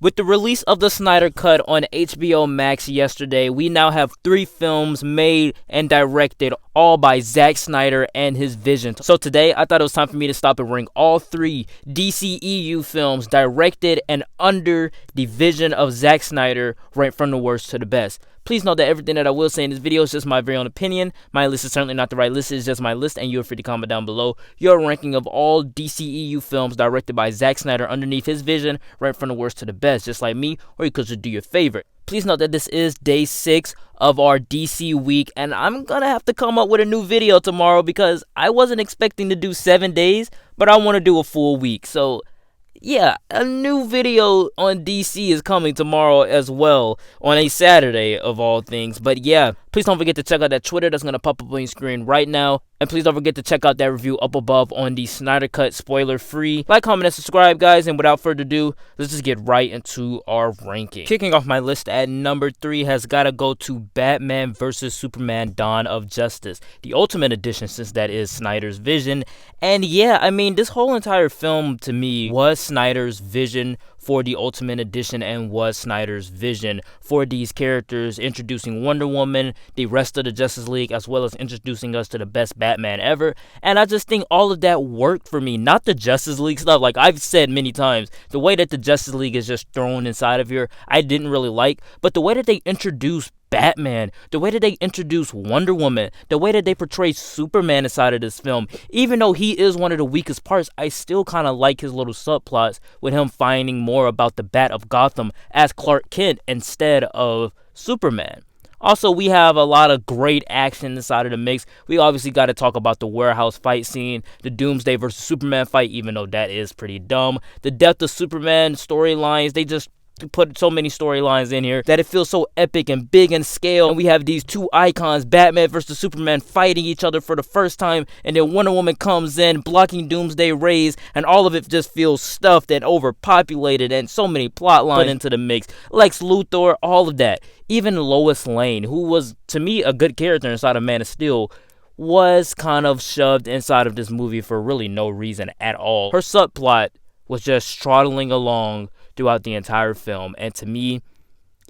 With the release of the Snyder Cut on HBO Max yesterday, we now have 3 films made and directed, all by Zack Snyder and his vision. So today, I thought it was time for me to stop and rank all 3 DCEU films directed and under the vision of Zack Snyder, ranked from the worst to the best. Please note that everything that I will say in this video is just my very own opinion. My list is certainly not the right list, it's just my list, and you're free to comment down below your ranking of all DCEU films directed by Zack Snyder underneath his vision, right from the worst to the best, just like me, or you could just do your favorite. Please note that this is day 6 of our DC week, and I'm gonna have to come up with a new video tomorrow because I wasn't expecting to do 7 days, but I want to do a full week. So yeah, a new video on DC is coming tomorrow as well, on a Saturday of all things. But yeah, please don't forget to check out that Twitter that's going to pop up on your screen right now. And please don't forget to check out that review up above on the Snyder Cut spoiler-free. Like, comment, and subscribe, guys. And without further ado, let's just get right into our ranking. Kicking off my list at number 3 has got to go to Batman vs. Superman: Dawn of Justice, the Ultimate Edition, since that is Snyder's vision. And yeah, I mean, this whole entire film to me was Snyder's vision for the Ultimate Edition and was Snyder's vision for these characters, introducing Wonder Woman, the rest of the Justice League, as well as introducing us to the best Batman ever. And I just think all of that worked for me. Not the Justice League stuff, like I've said many times, the way that the Justice League is just thrown inside of here, I didn't really like, but the way that they introduced Batman, the way that they introduce Wonder Woman, the way that they portray Superman inside of this film, even though he is one of the weakest parts, I still kind of like his little subplots with him finding more about the Bat of Gotham as Clark Kent instead of Superman. Also, we have a lot of great action inside of the mix. We obviously got to talk about the warehouse fight scene, the Doomsday versus Superman fight, even though that is pretty dumb. The Death of Superman storylines, they just put so many storylines in here that it feels so epic and big in scale. And we have these 2 icons, Batman versus Superman, fighting each other for the first time, and then Wonder Woman comes in blocking Doomsday rays, and all of it just feels stuffed and overpopulated, and so many plot lines put into the mix. Lex Luthor, all of that. Even Lois Lane, who was to me a good character inside of Man of Steel, was kind of shoved inside of this movie for really no reason at all. Her subplot was just straddling along throughout the entire film, and to me,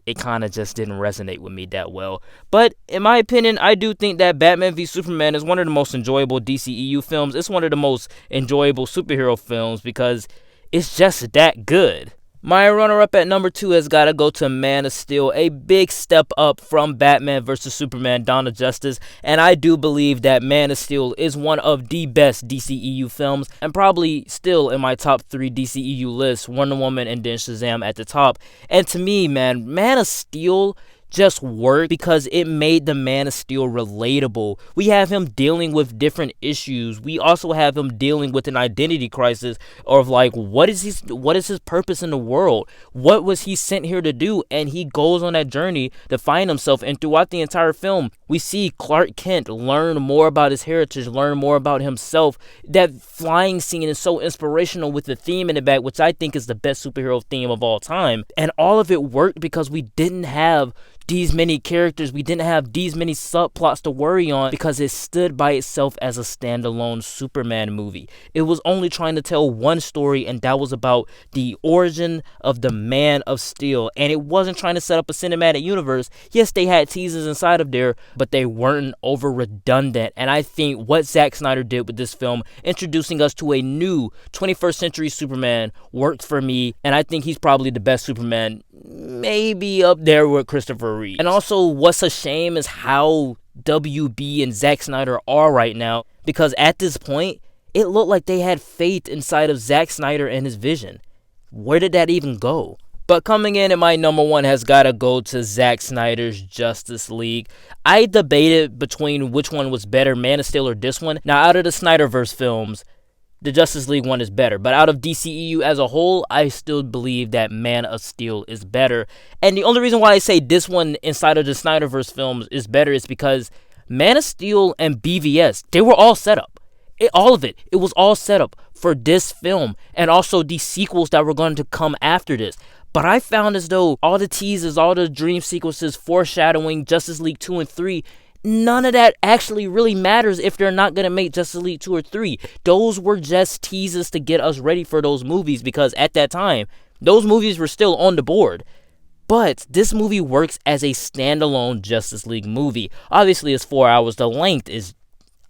it kind of just didn't resonate with me that well. But in my opinion, I do think that Batman v Superman is one of the most enjoyable DCEU films. It's one of the most enjoyable superhero films because it's just that good. My runner-up at number 2 has got to go to Man of Steel, a big step up from Batman vs. Superman: Dawn of Justice, and I do believe that Man of Steel is one of the best DCEU films, and probably still in my top 3 DCEU lists, Wonder Woman and then Shazam at the top. And to me, man of Steel just worked because it made the Man of Steel relatable. We have him dealing with different issues. We also have him dealing with an identity crisis of like, what is his purpose in the world? What was he sent here to do? And he goes on that journey to find himself. And throughout the entire film, we see Clark Kent learn more about his heritage, learn more about himself. That flying scene is so inspirational with the theme in the back, which I think is the best superhero theme of all time. And all of it worked because we didn't have these many characters, we didn't have these many subplots to worry on because it stood by itself as a standalone Superman movie. It was only trying to tell one story, and that was about the origin of the Man of Steel, and it wasn't trying to set up a cinematic universe. Yes, they had teasers inside of there, but they weren't over redundant. And I think what Zack Snyder did with this film, introducing us to a new 21st century Superman, worked for me, and I think he's probably the best Superman, maybe up there with Christopher Reeve. And also, what's a shame is how WB and Zack Snyder are right now, because at this point, it looked like they had faith inside of Zack Snyder and his vision. Where did that even go? But coming in at my number 1 has got to go to Zack Snyder's Justice League. I debated between which one was better, Man of Steel or this one. Now, out of the Snyderverse films, the Justice League one is better. But out of DCEU as a whole, I still believe that Man of Steel is better. And the only reason why I say this one inside of the Snyderverse films is better is because Man of Steel and BVS, they were all set up. All of it. It was all set up for this film and also the sequels that were going to come after this. But I found as though all the teasers, all the dream sequences foreshadowing Justice League 2 and 3, none of that actually really matters if they're not going to make Justice League 2 or 3. Those were just teasers to get us ready for those movies, because at that time, those movies were still on the board. But this movie works as a standalone Justice League movie. Obviously, it's 4 hours. The length is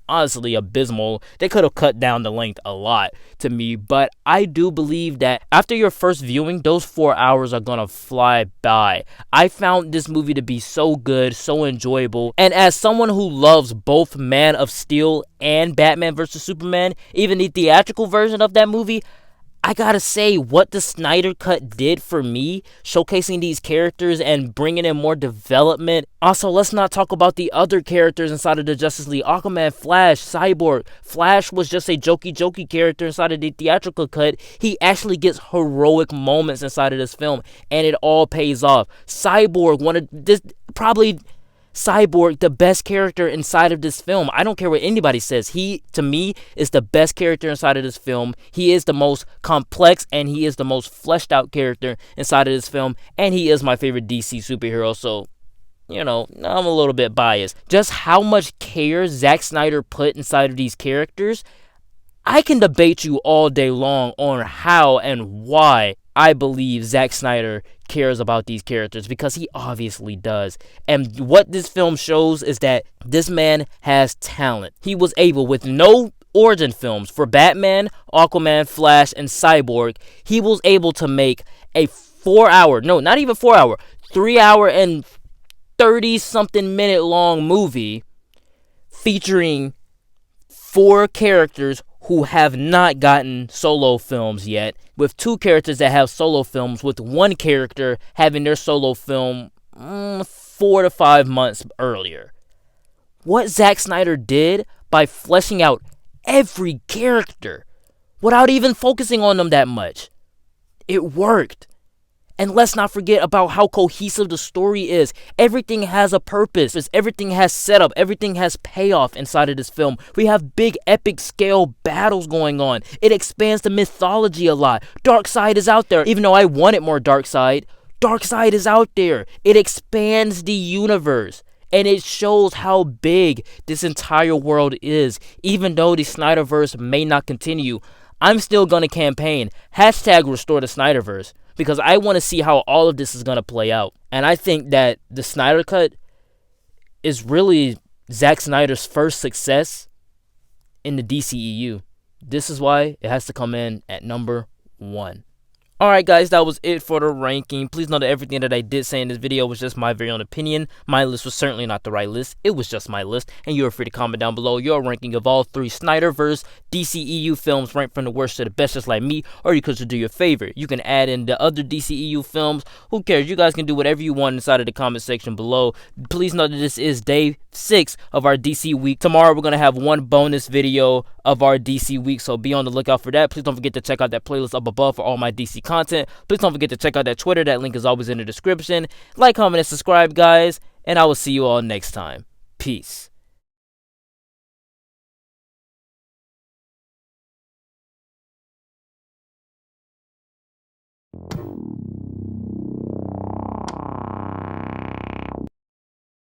honestly abysmal. They could have cut down the length a lot to me, but I do believe that after your first viewing, those 4 hours are gonna fly by. I found this movie to be so good, so enjoyable, and as someone who loves both Man of Steel and Batman vs. Superman, even the theatrical version of that movie, I gotta say, what the Snyder Cut did for me, showcasing these characters and bringing in more development. Also, let's not talk about the other characters inside of the Justice League. Aquaman, Flash, Cyborg. Flash was just a jokey character inside of the theatrical cut. He actually gets heroic moments inside of this film, and it all pays off. Cyborg, Cyborg, the best character inside of this film. I don't care what anybody says. He, to me, is the best character inside of this film. He is the most complex and he is the most fleshed out character inside of this film. And he is my favorite DC superhero. So, I'm a little bit biased. Just how much care Zack Snyder put inside of these characters, I can debate you all day long on how and why I believe Zack Snyder cares about these characters, because he obviously does. And what this film shows is that this man has talent. He was able, with no origin films for Batman, Aquaman, Flash, and Cyborg, he was able to make a 3 hour and 30-something minute long movie featuring 4 characters who have not gotten solo films yet, with 2 characters that have solo films, with 1 character having their solo film 4 to 5 months earlier. What Zack Snyder did by fleshing out every character without even focusing on them that much, it worked. And let's not forget about how cohesive the story is. Everything has a purpose. Everything has setup. Everything has payoff inside of this film. We have big epic scale battles going on. It expands the mythology a lot. Darkseid is out there. Even though I wanted more Darkseid is out there. It expands the universe. And it shows how big this entire world is. Even though the Snyderverse may not continue, I'm still going to campaign. #restore the Snyderverse. Because I want to see how all of this is going to play out. And I think that the Snyder Cut is really Zack Snyder's first success in the DCEU. This is why it has to come in at number 1. Alright guys, that was it for the ranking. Please know that everything that I did say in this video was just my very own opinion. My list was certainly not the right list. It was just my list. And you are free to comment down below your ranking of all 3 Snyderverse DCEU films ranked from the worst to the best, just like me. Or you could just do your favorite. You can add in the other DCEU films. Who cares? You guys can do whatever you want inside of the comment section below. Please know that this is day 6 of our DC week. Tomorrow we're going to have 1 bonus video of our DC week, so be on the lookout for that. Please don't forget to check out that playlist up above for all my DC content. Please don't forget to check out that Twitter. That link is always in the description. Like, comment, and subscribe, guys, and I will see you all next time. Peace.